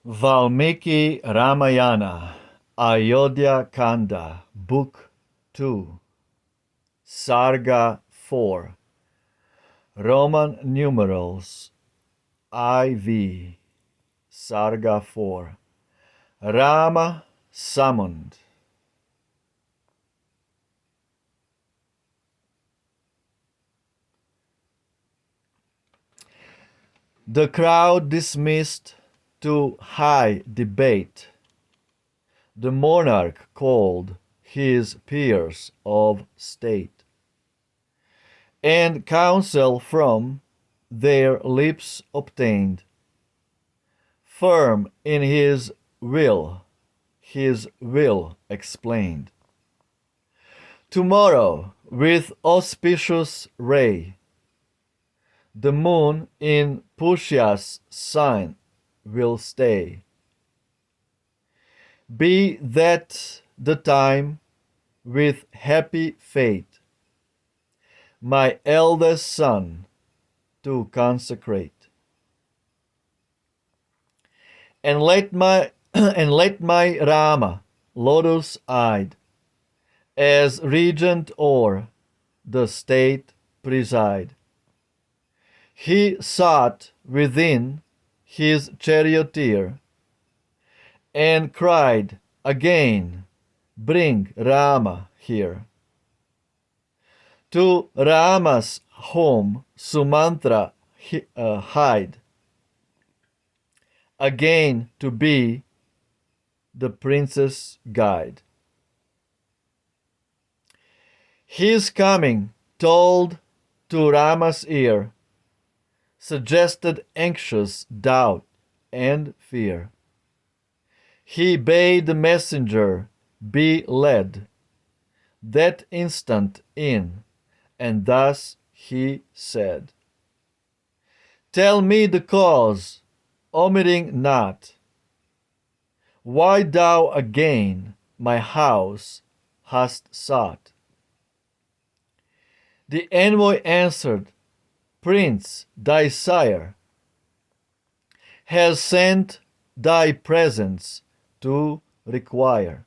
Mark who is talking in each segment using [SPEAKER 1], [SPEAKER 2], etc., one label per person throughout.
[SPEAKER 1] Valmiki Ramayana, Ayodhya Kanda, Book 2, Sarga 4, Roman numerals IV, Sarga 4, Rama summoned. The crowd dismissed to high debate. The monarch called his peers of state, and counsel from their lips obtained. Firm in his will explained. Tomorrow, with auspicious ray, the moon in Pushya's sign will stay. Be that the time with happy fate, my eldest son to consecrate. And let my Rama, lotus-eyed, as regent o'er the state preside. He sought within his charioteer, and cried again, bring Rama here. To Rama's home Sumantra hied, again to be the prince's guide. His coming, told to Rama's ear, suggested anxious doubt and fear. He bade the messenger be led that instant in, and thus he said, tell me the cause, omitting not, why thou again my house hast sought. The envoy answered, Prince, thy sire, has sent thy presence to require.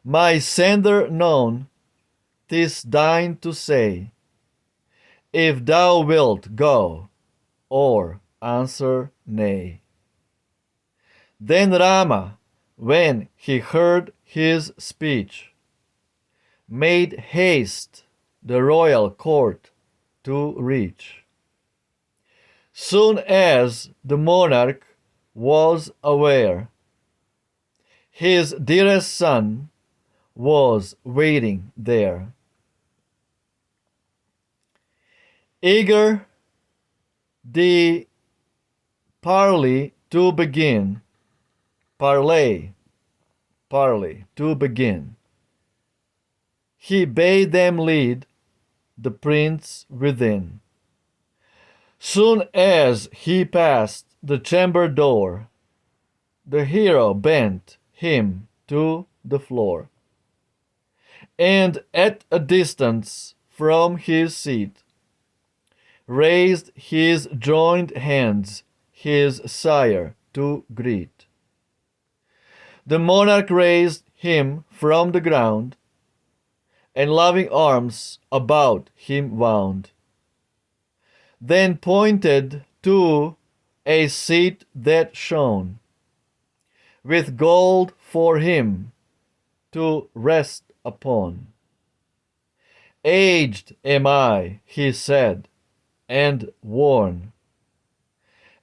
[SPEAKER 1] My sender known, 'tis thine to say, if thou wilt go, or answer nay. Then Rama, when he heard his speech, made haste the royal court to reach. Soon as the monarch was aware, his dearest son was waiting there. Eager the parley to begin, he bade them lead the prince within. Soon as he passed the chamber door, the hero bent him to the floor, and at a distance from his seat raised his joined hands his sire to greet. The monarch raised him from the ground, and loving arms about him wound. Then pointed to a seat that shone with gold for him to rest upon. Aged am I, he said, and worn.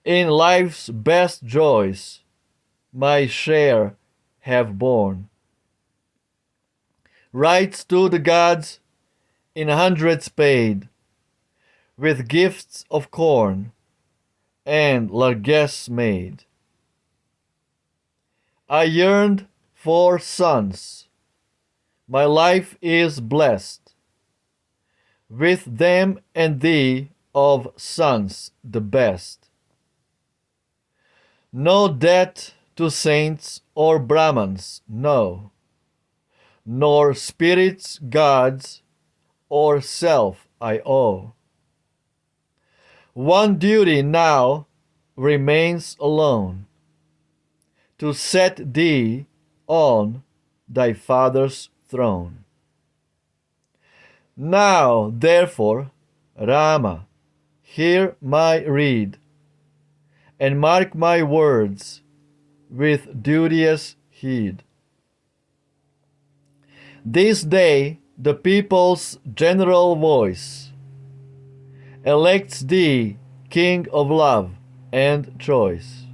[SPEAKER 1] In life's best joys my share have borne. Rites to the gods in hundreds paid, with gifts of corn and largesse made. I yearned for sons, my life is blessed, with them and thee of sons the best. No debt to saints or Brahmans, no, nor spirits, gods, or self I owe. One duty now remains alone, to set thee on thy father's throne. Now, therefore, Rama, hear my rede, and mark my words with duteous heed. This day the people's general voice elects thee king of love and choice,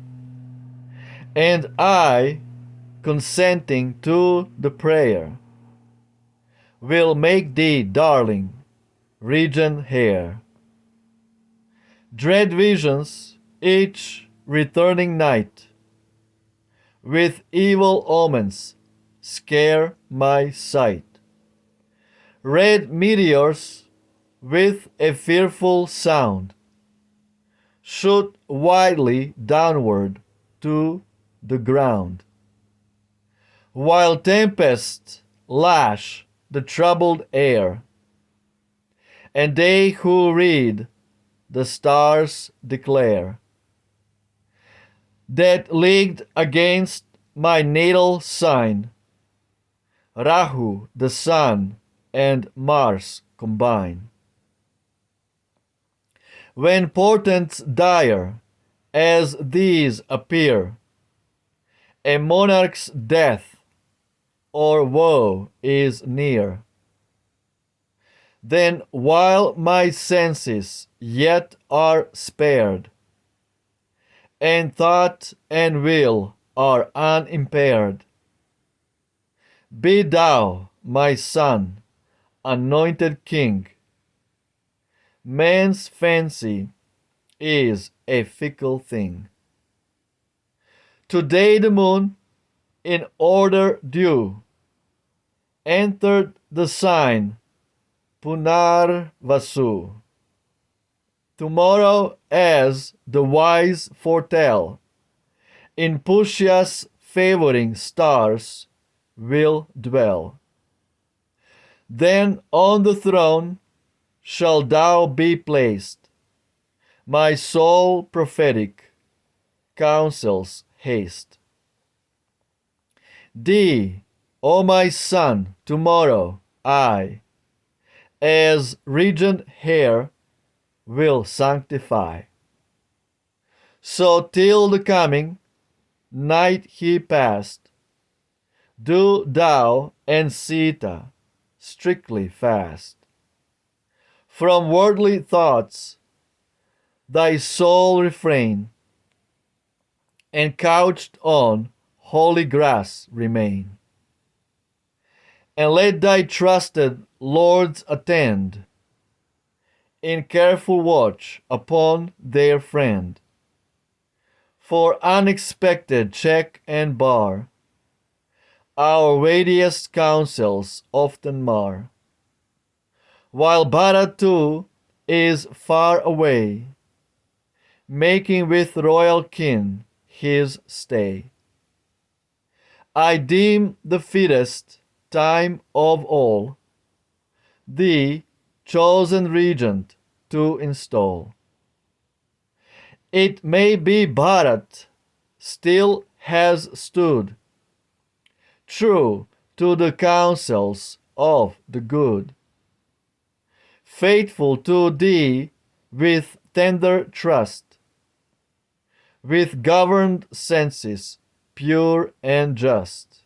[SPEAKER 1] and I, consenting to the prayer, will make thee darling regent heir. Dread visions each returning night with evil omens scare my sight. Red meteors with a fearful sound shoot wildly downward to the ground, while tempests lash the troubled air, and they who read the stars declare that leagued against my natal sign, Rahu the sun and Mars combine. When portents dire as these appear, a monarch's death or woe is near, then while my senses yet are spared, and thought and will are unimpaired, be thou, my son, anointed king. Man's fancy is a fickle thing. Today the moon, in order due, entered the sign Punarvasu. Tomorrow, as the wise foretell, in Pushya's favoring stars will dwell. Then on the throne shall thou be placed. My soul prophetic counsels haste. Thee, O my son, tomorrow I, as regent heir, will sanctify. So till the coming night he passed, do thou and Sita strictly fast. From worldly thoughts thy soul refrain, and couched on holy grass remain. And let thy trusted lords attend in careful watch upon their friend. For unexpected check and bar our weightiest counsels often mar. While Bharat too is far away, making with royal kin his stay, I deem the fittest time of all thee chosen regent to install. It may be Bharat still has stood true to the counsels of the good, faithful to thee with tender trust, with governed senses pure and just.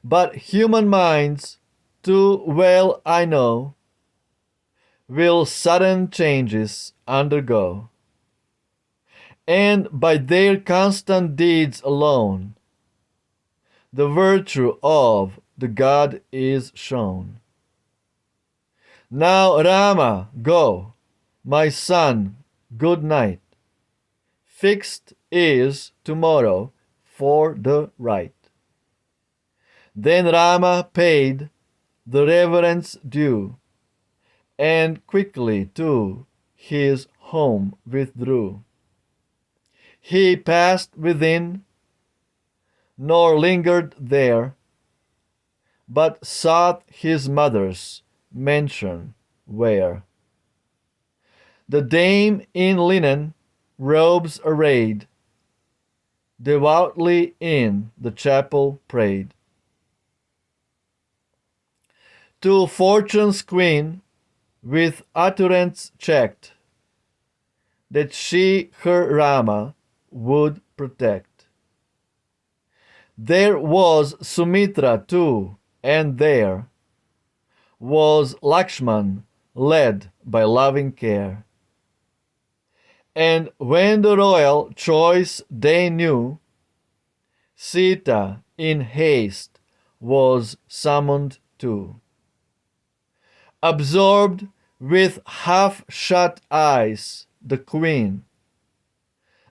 [SPEAKER 1] But human minds, too well I know, will sudden changes undergo, and by their constant deeds alone the virtue of the God is shown. Now, Rama, go, my son, good night. Fixed is tomorrow for the right. Then Rama paid the reverence due, and quickly to his home withdrew. He passed within, nor lingered there, but sought his mother's mansion, where the dame in linen robes arrayed devoutly in the chapel prayed. To Fortune's queen with utterance checked, that she her Rama would protect. There was Sumitra too, and there was Lakshman, led by loving care. And when the royal choice they knew, Sita in haste was summoned too. Absorbed with half-shut eyes, the queen,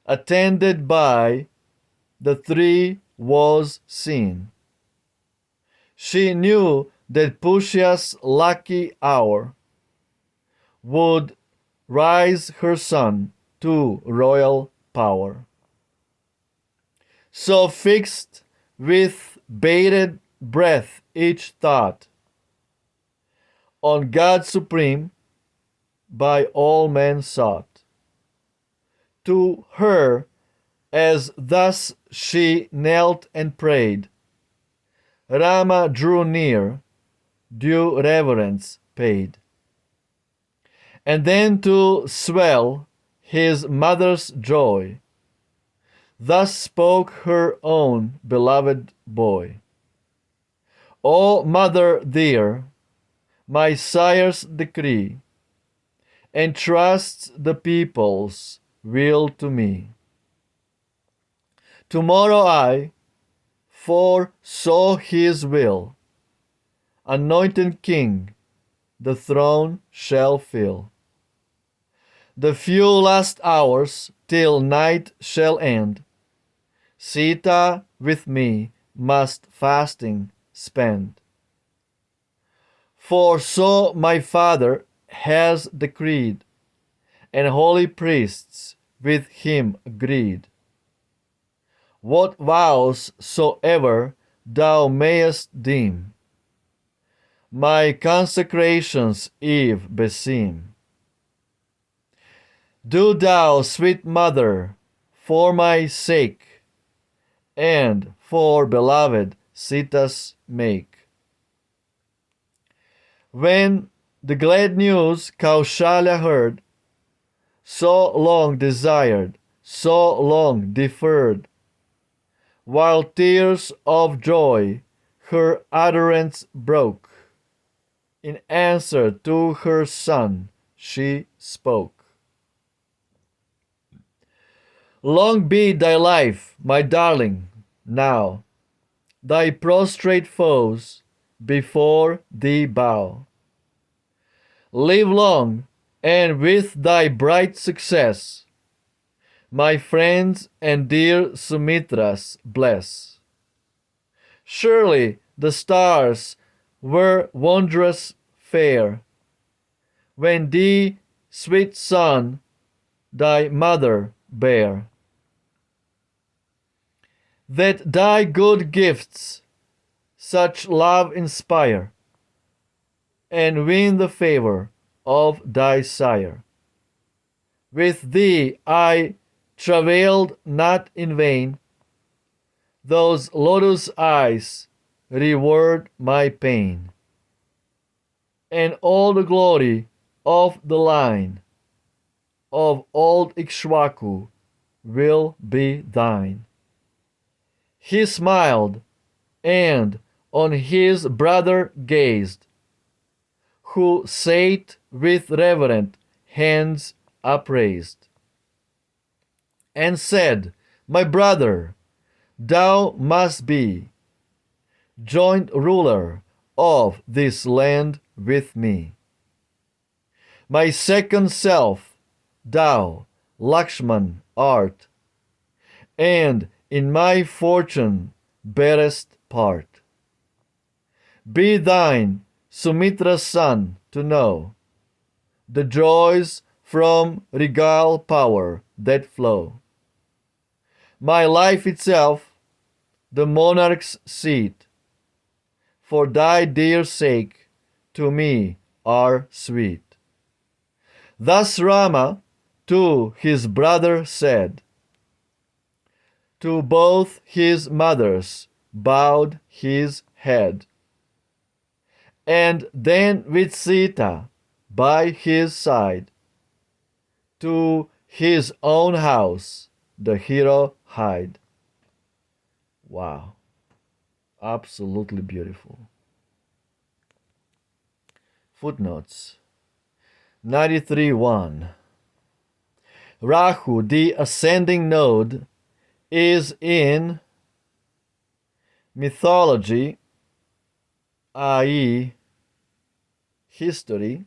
[SPEAKER 1] attended by the three, was seen. She knew that Pushya's lucky hour would rise her son to royal power. So fixed with bated breath each thought on God supreme by all men sought. To her, as thus she knelt and prayed, Rama drew near, due reverence paid. And then to swell his mother's joy, thus spoke her own beloved boy. O mother dear, my sire's decree entrusts the people's will to me. Tomorrow I, for so his will, anointed king, the throne shall fill. The few last hours till night shall end, Sita with me must fasting spend. For so my father has decreed, and holy priests with him agreed. What vows soever thou mayest deem, my consecration's eve beseem. Do thou, sweet mother, for my sake, and for beloved Sita's make. When the glad news Kaushalya heard, so long desired, so long deferred, while tears of joy her utterance broke, in answer to her son she spoke. Long be thy life, my darling, now thy prostrate foes before thee bow. Live long, and with thy bright success, my friends and dear Sumitras bless. Surely the stars were wondrous fair, when thee, sweet son, thy mother bare. That thy good gifts such love inspire, and win the favor of thy sire. With thee I travailed not in vain, those lotus eyes reward my pain, and all the glory of the line of old Ikshwaku will be thine. He smiled, and on his brother gazed, who sate with reverent hands upraised, and said, My brother, thou must be joint ruler of this land with me. My second self, thou, Lakshman, art, and in my fortune bearest part. Be thine, Sumitra's son, to know the joys from regal power that flow. My life itself, the monarch's seat, for thy dear sake, to me are sweet. Thus Rama to his brother said, to both his mothers, bowed his head. And then with Sita by his side, to his own house the hero hied. Wow, absolutely beautiful. Footnotes 93:1. Rahu, the ascending node, is in mythology, i.e., history,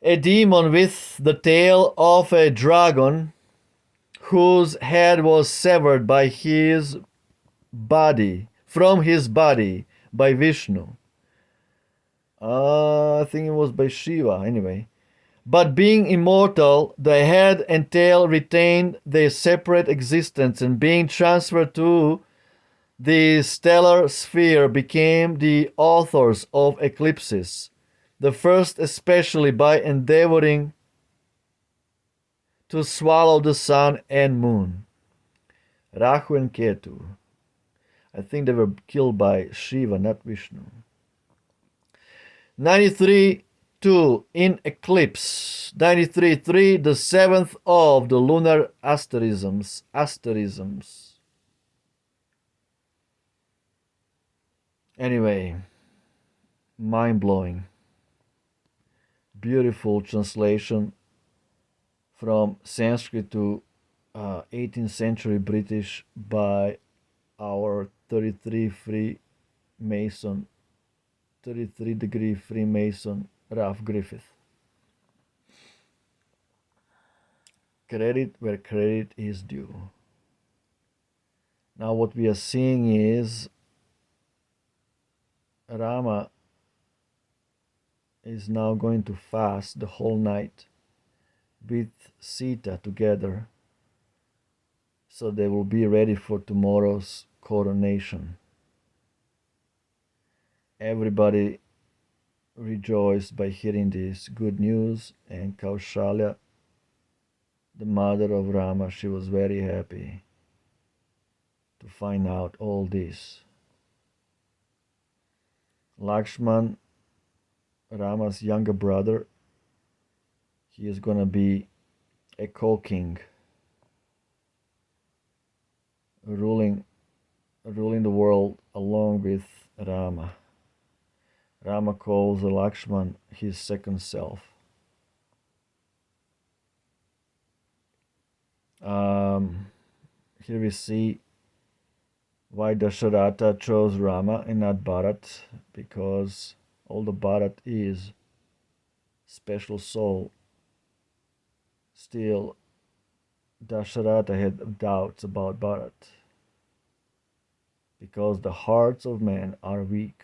[SPEAKER 1] a demon with the tail of a dragon whose head was severed by his body, from his body, by Vishnu. I think it was by Shiva, anyway. But being immortal, the head and tail retained their separate existence, and being transferred to the stellar sphere became the authors of eclipses, the first especially by endeavoring to swallow the sun and moon. Rahu and Ketu. I think they were killed by Shiva, not Vishnu. 93:2 in eclipse. 93:3, the seventh of the lunar asterisms. Anyway, mind-blowing. Beautiful translation from Sanskrit to 18th century British by our 33-degree Freemason Ralph Griffith. Credit where credit is due. Now what we are seeing is Rama is now going to fast the whole night with Sita together, so they will be ready for tomorrow's coronation. Everybody rejoiced by hearing this good news, and Kaushalya, the mother of Rama, she was very happy to find out all this. Lakshman, Rama's younger brother, he is going to be a co-king, ruling the world along with Rama. Rama calls Lakshman his second self. Here we see why Dasharatha chose Rama and not Bharat, because although Bharat is special soul, still Dasharatha had doubts about Bharat, because the hearts of men are weak.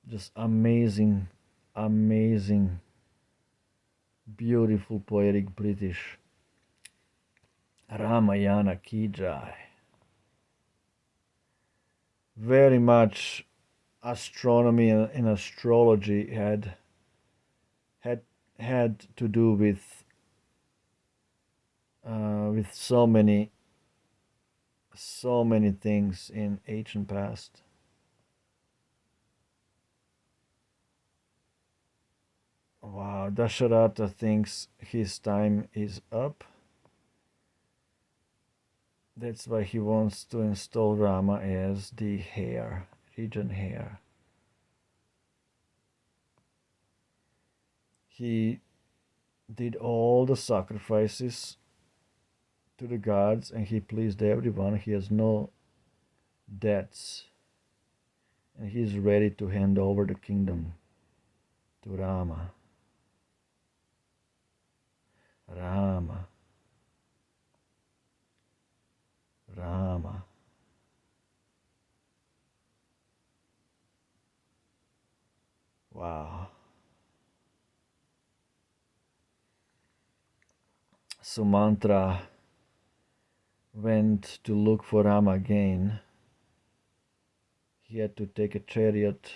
[SPEAKER 1] Just amazing, beautiful poetic British. Ramayana ki jai. Very much astronomy and astrology had to do with so many things in ancient past. Wow, Dasharatha thinks his time is up. That's why he wants to install Rama as the heir, regent heir. He did all the sacrifices to the gods and he pleased everyone. He has no debts. And he's ready to hand over the kingdom to Rama. Rama. Rama. Wow. Sumantra went to look for Rama again. He had to take a chariot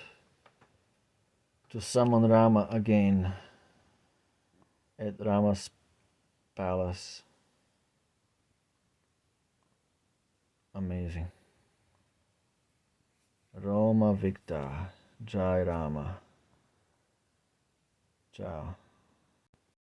[SPEAKER 1] to summon Rama again. at Rama's palace. Amazing. Roma Victor. Jai Rama. Ciao.